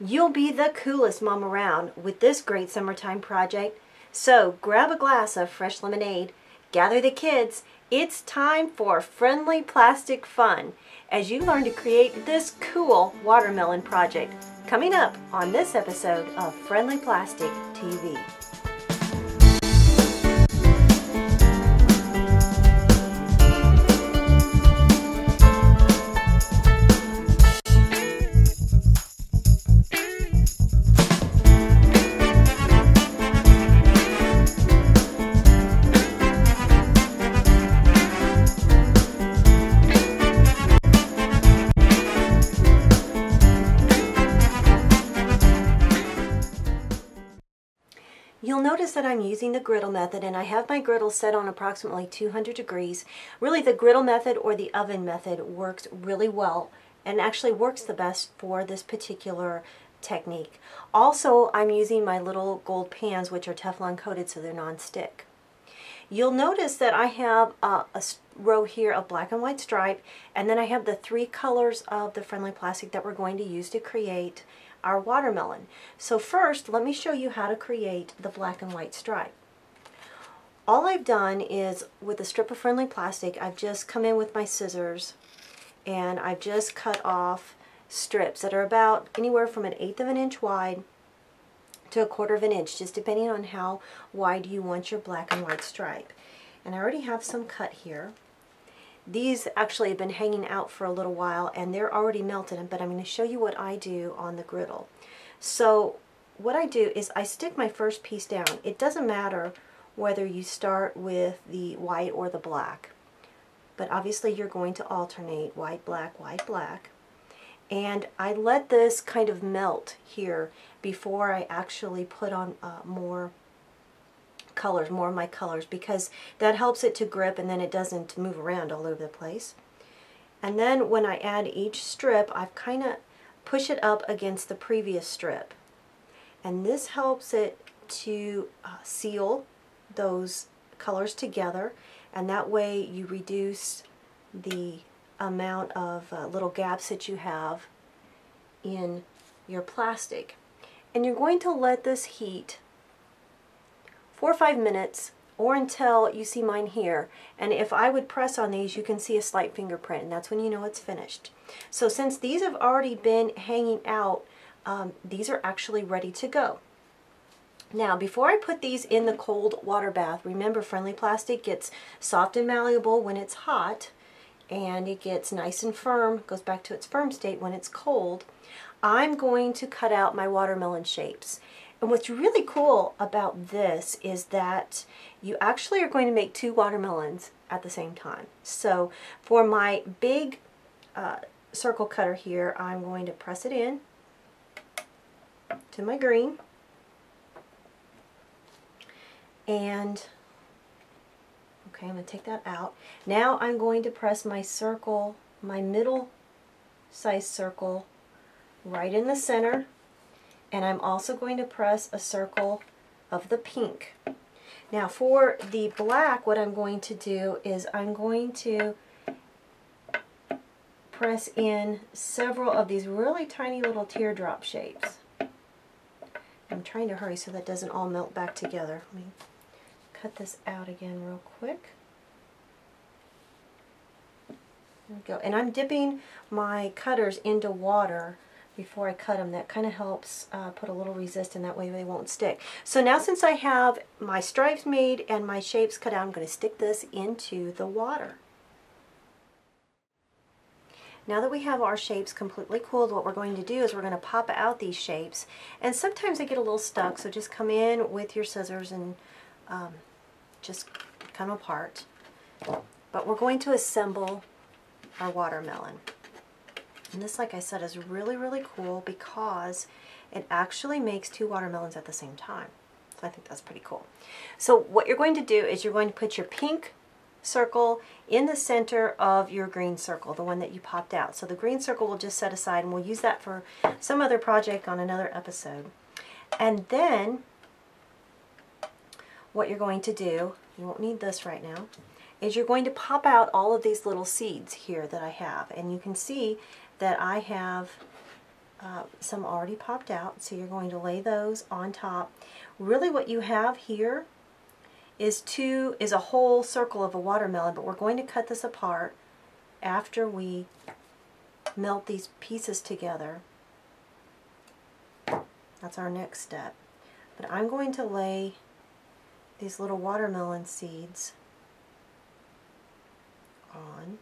You'll be the coolest mom around with this great summertime project. So grab a glass of fresh lemonade, gather the kids. It's time for friendly plastic fun as you learn to create this cool watermelon project. Coming up on this episode of Friendly Plastic TV. You'll notice that I'm using the griddle method, and I have my griddle set on approximately 200 degrees. Really, the griddle method or the oven method works really well and actually works the best for this particular technique. Also, I'm using my little gold pans, which are Teflon coated so they're non-stick. You'll notice that I have a row here of black and white stripe, and then I have the three colors of the friendly plastic that we're going to use to create our watermelon. So first, let me show you how to create the black and white stripe. All I've done is, with a strip of friendly plastic, I've just come in with my scissors and I've just cut off strips that are about anywhere from 1/8 of an inch wide to 1/4 of an inch, just depending on how wide you want your black and white stripe. And I already have some cut here. These actually have been hanging out for a little while and they're already melted, but I'm going to show you what I do on the griddle. So what I do is I stick my first piece down. It doesn't matter whether you start with the white or the black, but obviously you're going to alternate white, black, white, black. And I let this kind of melt here before I actually put on more of my colors, because that helps it to grip and then it doesn't move around all over the place. And then when I add each strip, I've kind of push it up against the previous strip, and this helps it to seal those colors together, and that way you reduce the amount of little gaps that you have in your plastic. And you're going to let this heat 4 or 5 minutes, or until you see mine here. And if I would press on these, you can see a slight fingerprint, and that's when you know it's finished. So since these have already been hanging out, these are actually ready to go. Now, before I put these in the cold water bath, remember, friendly plastic gets soft and malleable when it's hot, and it gets nice and firm, goes back to its firm state when it's cold. I'm going to cut out my watermelon shapes. And what's really cool about this is that you actually are going to make 2 watermelons at the same time. So for my big circle cutter here, I'm going to press it in to my green. And okay, I'm going to take that out. Now I'm going to press my circle, my middle size circle, right in the center. And I'm also going to press a circle of the pink. Now for the black, what I'm going to do is I'm going to press in several of these really tiny little teardrop shapes. I'm trying to hurry so that doesn't all melt back together. Let me cut this out again real quick. There we go. And I'm dipping my cutters into water before I cut them. That kind of helps put a little resist, and that way they won't stick. So now, since I have my stripes made and my shapes cut out, I'm going to stick this into the water. Now that we have our shapes completely cooled, what we're going to do is we're going to pop out these shapes, and sometimes they get a little stuck, so just come in with your scissors and just cut them apart. But we're going to assemble our watermelon. And this, like I said, is really, really cool because it actually makes 2 watermelons at the same time. So I think that's pretty cool. So what you're going to do is you're going to put your pink circle in the center of your green circle, the one that you popped out. So the green circle we'll just set aside, and we'll use that for some other project on another episode. And then what you're going to do, you won't need this right now, is you're going to pop out all of these little seeds here that I have. And you can see that I have some already popped out, so you're going to lay those on top. Really what you have here is a whole circle of a watermelon, but we're going to cut this apart after we melt these pieces together. That's our next step. But I'm going to lay these little watermelon seeds on.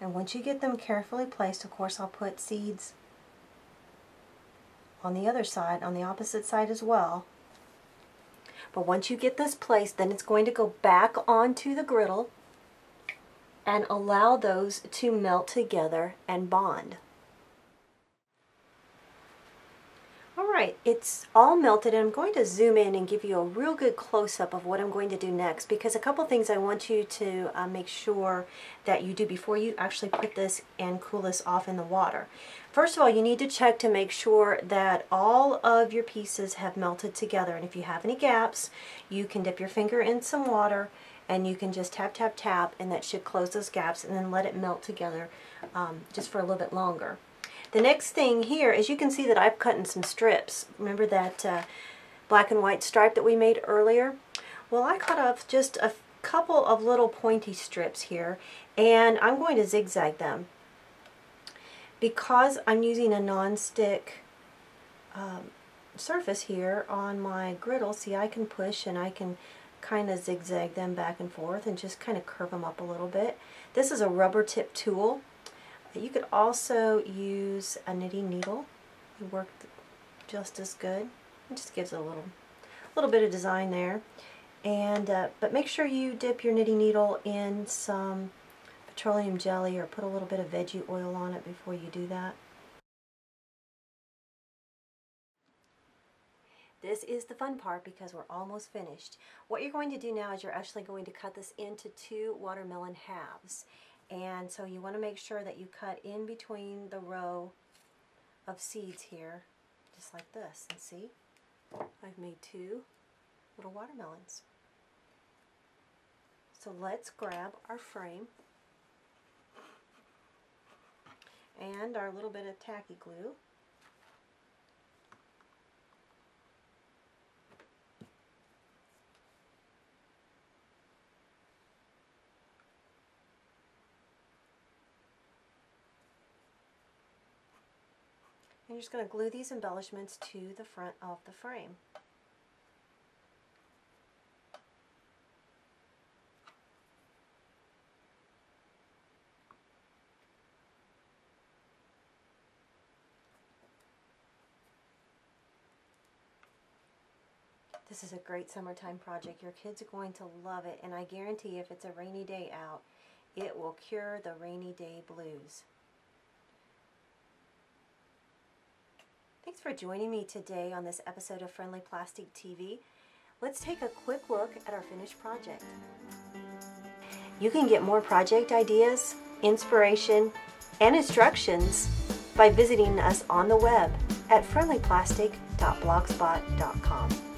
And once you get them carefully placed, of course I'll put seeds on the other side, on the opposite side as well. But once you get this placed, then it's going to go back onto the griddle and allow those to melt together and bond. Alright, it's all melted, and I'm going to zoom in and give you a real good close-up of what I'm going to do next, because a couple things I want you to make sure that you do before you actually put this and cool this off in the water. First of all, you need to check to make sure that all of your pieces have melted together, and if you have any gaps, you can dip your finger in some water and you can just tap, tap, tap, and that should close those gaps, and then let it melt together just for a little bit longer. The next thing here is you can see that I've cut in some strips. Remember that black and white stripe that we made earlier? Well, I cut off just a couple of little pointy strips here, and I'm going to zigzag them. Because I'm using a non-stick surface here on my griddle, see, I can push and I can kind of zigzag them back and forth and just kind of curve them up a little bit. This is a rubber tip tool. You could also use a knitting needle. It worked just as good. It just gives a little bit of design there. And but make sure you dip your knitting needle in some petroleum jelly or put a little bit of veggie oil on it before you do that. This is the fun part because we're almost finished. What you're going to do now is you're actually going to cut this into 2 watermelon halves. And so you want to make sure that you cut in between the row of seeds here, just like this. And see, I've made 2 little watermelons. So let's grab our frame and our little bit of tacky glue. And you're just going to glue these embellishments to the front of the frame. This is a great summertime project. Your kids are going to love it, and I guarantee if it's a rainy day out, it will cure the rainy day blues. Thanks for joining me today on this episode of Friendly Plastic TV. Let's take a quick look at our finished project. You can get more project ideas, inspiration, and instructions by visiting us on the web at friendlyplastic.blogspot.com.